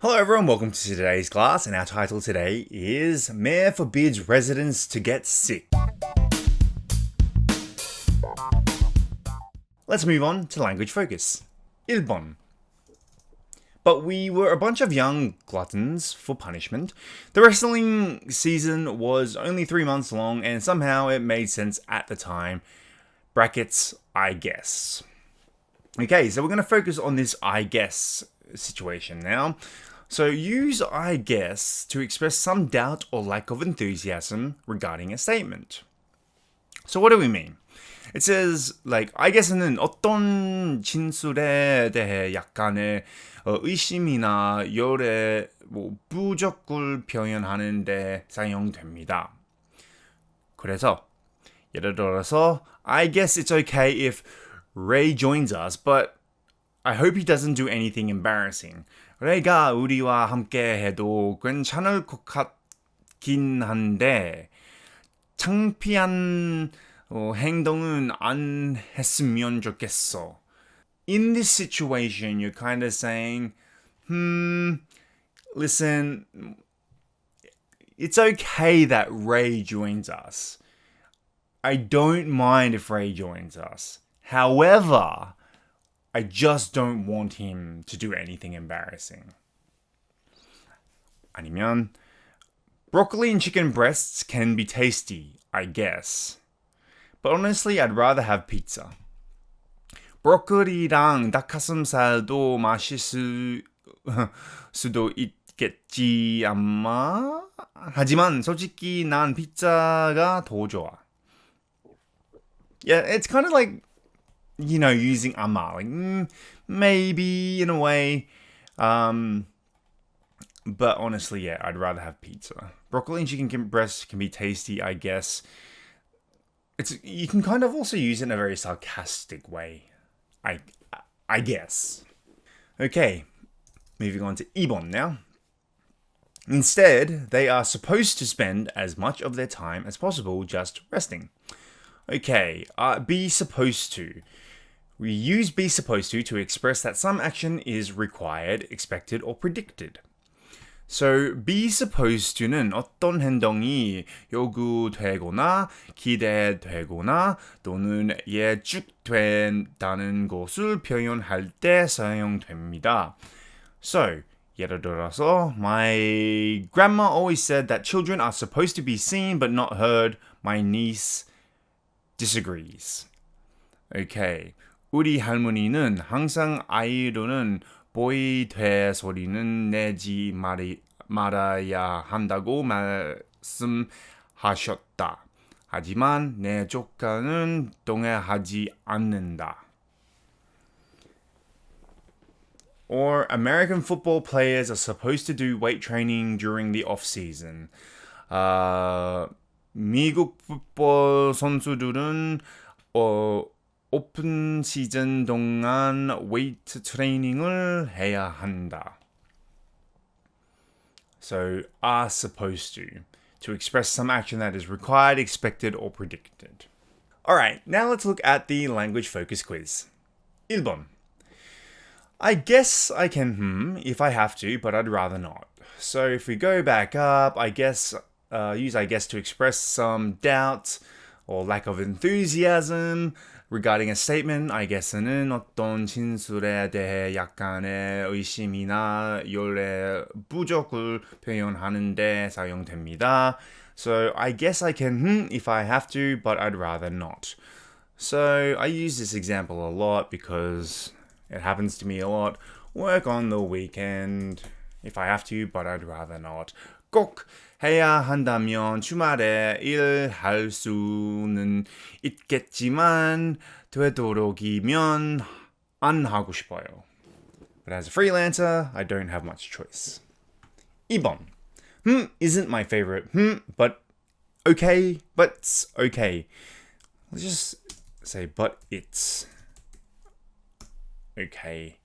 Hello everyone, welcome to today's class, and our title today is Mayor Forbids Residents to Get Sick. Let's move on to language focus. 1번. But we were a bunch of young gluttons for punishment. The wrestling season was only 3 months long, and somehow it made sense at the time. Brackets, I guess. Okay, so we're going to focus on this I guess situation now. So use I guess to express some doubt or lack of enthusiasm regarding a statement. So what do we mean? It says I guess는 어떤 진술에 대해 약간의 의심이나 열의 부족을 표현하는 데 사용됩니다. 그래서 예를 들어서 I guess it's okay if Ray joins us, but I hope he doesn't do anything embarrassing. 레이가 우리와 함께 해도 괜찮을 것 같긴 한데 창피한 행동은 안 했으면 좋겠어. In this situation, you're kind of saying, listen, it's okay that Ray joins us. I don't mind if Ray joins us. However, I just don't want him to do anything embarrassing. 아니면 broccoli and chicken breasts can be tasty, I guess. But honestly, I'd rather have pizza. 브로콜리랑 닭가슴살도 맛있을 수도 있겠지 아마. 하지만 솔직히 난 피자가 더 좋아. Yeah, it's kind of like using 아마, maybe in a way. But honestly, yeah, I'd rather have pizza. Broccoli and chicken breast can be tasty, I guess. You can kind of also use it in a very sarcastic way, I guess. Okay, moving on to 2번 now. Instead, they are supposed to spend as much of their time as possible just resting. Okay, be supposed to. We use be supposed to express that some action is required, expected, or predicted. So, be supposed to는 어떤 행동이 요구되거나 기대되거나 또는 예측된다는 것을 표현할 때 사용됩니다. So, 예를 들어서, my grandma always said that children are supposed to be seen but not heard. My niece disagrees. Okay. 우리 할머니는 항상 아이로는 보이되 소리는 내지 말아야 한다고 말씀하셨다. 하지만 내 조카는 동의하지 않는다. Or American football players are supposed to do weight training during the off-season. 미국 풋볼 선수들은 오픈 시즌 동안 웨이트 트레이닝을 해야 한다. So, are supposed to express some action that is required, expected, or predicted. Alright, now let's look at the language focus quiz. 1번. I guess I can if I have to, but I'd rather not. So if we go back up, I guess use I guess to express some doubt or lack of enthusiasm regarding a statement. I guess는 어떤 진술에 대해 약간의 의심이나 열의 부족을 표현하는 데 사용됩니다. So I guess I can if I have to, but I'd rather not. So I use this example a lot because it happens to me a lot. Work on the weekend if I have to, but I'd rather not. 꼭 해야 한다면 주말에 일할 수는 있겠지만 되도록이면 안 하고 싶어요. But as a freelancer, I don't have much choice. 2번. Isn't my favorite. But okay. But's okay. Let's just say but it's okay,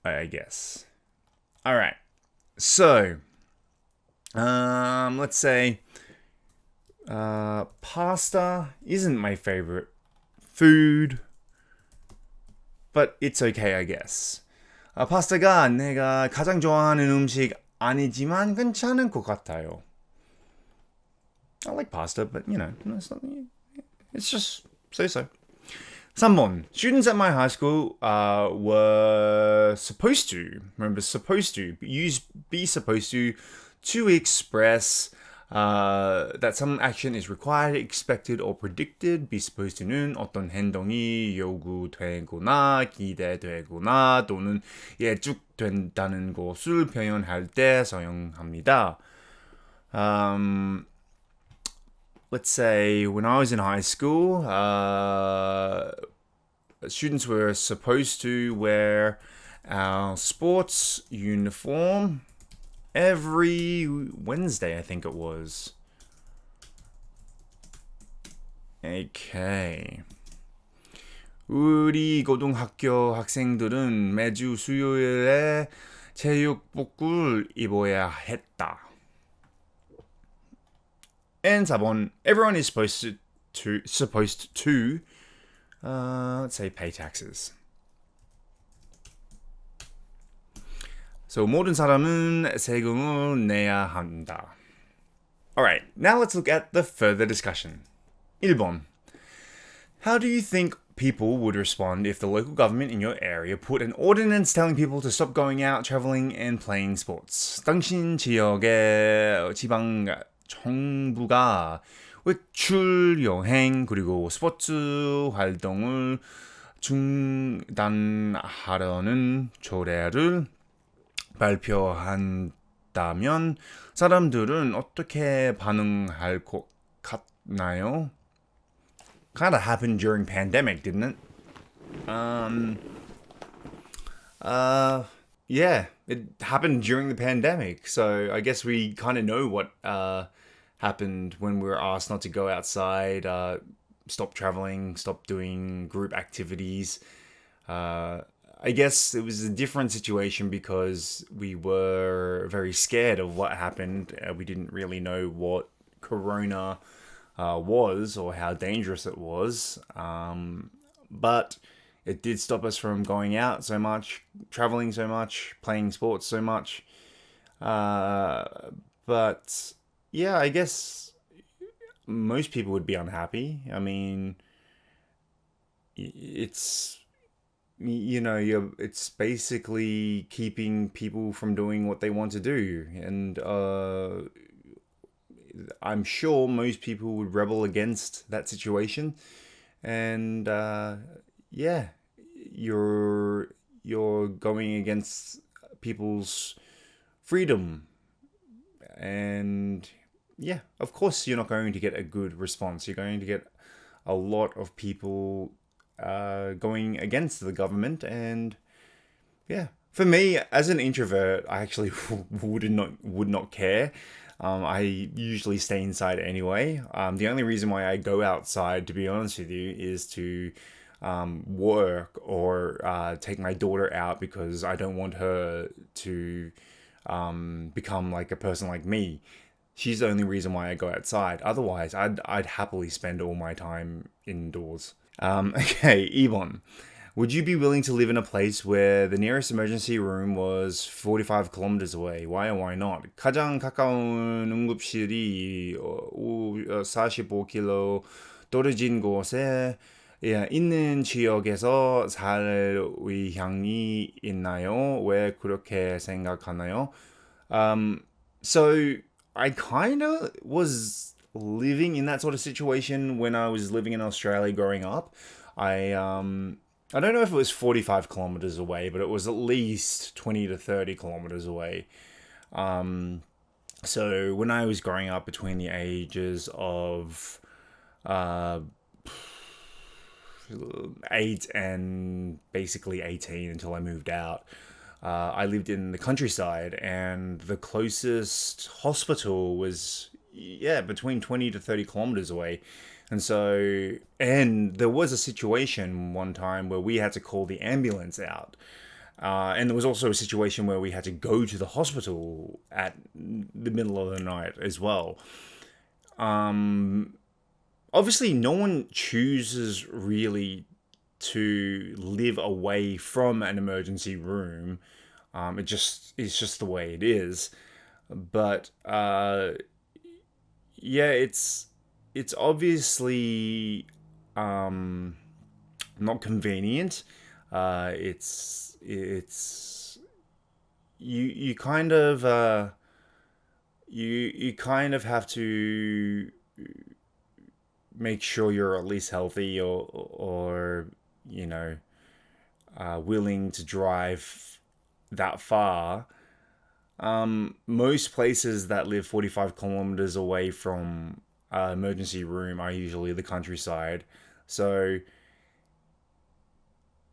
I guess. Alright. So let's say pasta isn't my favorite food, but it's okay, I guess. 파스타가 내가 가장 좋아하는 음식 아니지만 괜찮은 것 같아요. I like pasta, but it's just so. 3번. Students at my high school were supposed to, remember supposed to, be supposed to express that some action is required, expected, or predicted. Be supposed to는 어떤 행동이 요구되거나 기대되거나 또는 예측된다는 것을 표현할 때 사용합니다. Let's say when I was in high school, students were supposed to wear our sports uniform every Wednesday, I think it was. Okay. 우리 고등학교 학생들은 매주 수요일에 체육복을 입어야 했다. And 4번, everyone is supposed to let's say pay taxes. So 모든 사람은 세금을 내야 한다. Alright, now let's look at the further discussion. 1번. How do you think people would respond if the local government in your area put an ordinance telling people to stop going out, traveling, and playing sports? 당신 지역의 지방 정부가 외출 여행 그리고 스포츠 활동을 중단하려는 조례를 발표한다면 사람들은 어떻게 반응할 것 같나요? Kind of happened during pandemic, didn't it? Yeah, it happened during the pandemic. So I guess we kind of know what happened when we were asked not to go outside, stop traveling, stop doing group activities. I guess it was a different situation because we were very scared of what happened. We didn't really know what Corona was or how dangerous it was. But it did stop us from going out so much, traveling so much, playing sports so much. But yeah, I guess most people would be unhappy. I mean, it's it's basically keeping people from doing what they want to do, and I'm sure most people would rebel against that situation. And yeah, you're going against people's freedom, and yeah, of course you're not going to get a good response. You're going to get a lot of people going against the government. And yeah, for me as an introvert, I actually would not care. I usually stay inside anyway. The only reason why I go outside, to be honest with you, is to work or take my daughter out because I don't want her to become like a person like me. She's the only reason why I go outside. Otherwise, I'd happily spend all my time indoors. Okay, 2번. Would you be willing to live in a place where the nearest emergency room was 45 kilometers away? Why or why not? 가장 가까운 응급실이 45km 떨어진 곳에 있는 지역에서 살 의향이 있나요? 왜 그렇게 생각하나요? So I kind of was living in that sort of situation when I was living in Australia growing up. I don't know if it was 45 kilometers away, but it was at least 20 to 30 kilometers away. So when I was growing up between the ages of 8 and basically 18 until I moved out, I lived in the countryside, and the closest hospital was between 20 to 30 kilometers away. And there was a situation one time where we had to call the ambulance out. And there was also a situation where we had to go to the hospital at the middle of the night as well. Obviously, no one chooses really to live away from an emergency room. It's just the way it is. But yeah, it's obviously not convenient. It's you kind of you kind of have to make sure you're at least healthy, or willing to drive that far. Most places that live 45 kilometers away from emergency room are usually the countryside. So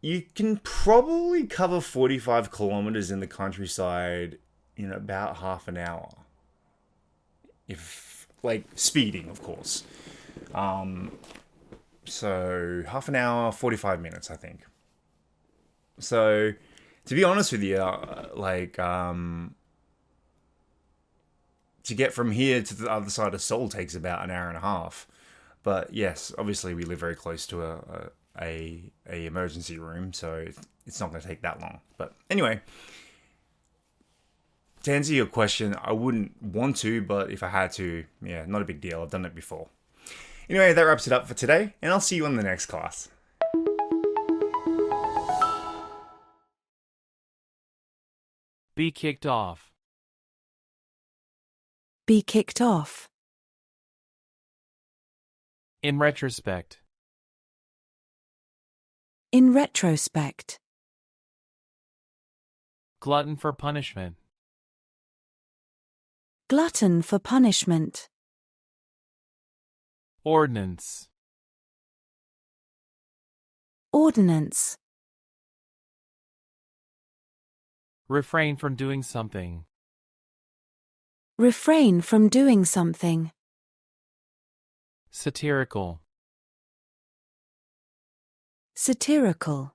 you can probably cover 45 kilometers in the countryside in about half an hour. If, like, speeding, of course. So half an hour, 45 minutes, I think. So, to be honest with you, to get from here to the other side of Seoul takes about an hour and a half. But yes, obviously we live very close to a emergency room, so it's not going to take that long. But anyway, to answer your question, I wouldn't want to, but if I had to, yeah, not a big deal. I've done it before. Anyway, that wraps it up for today, and I'll see you in the next class. Be kicked off. Be kicked off. In retrospect. In retrospect. Glutton for punishment. Glutton for punishment. Ordinance. Ordinance. Refrain from doing something. Refrain from doing something. Satirical. Satirical.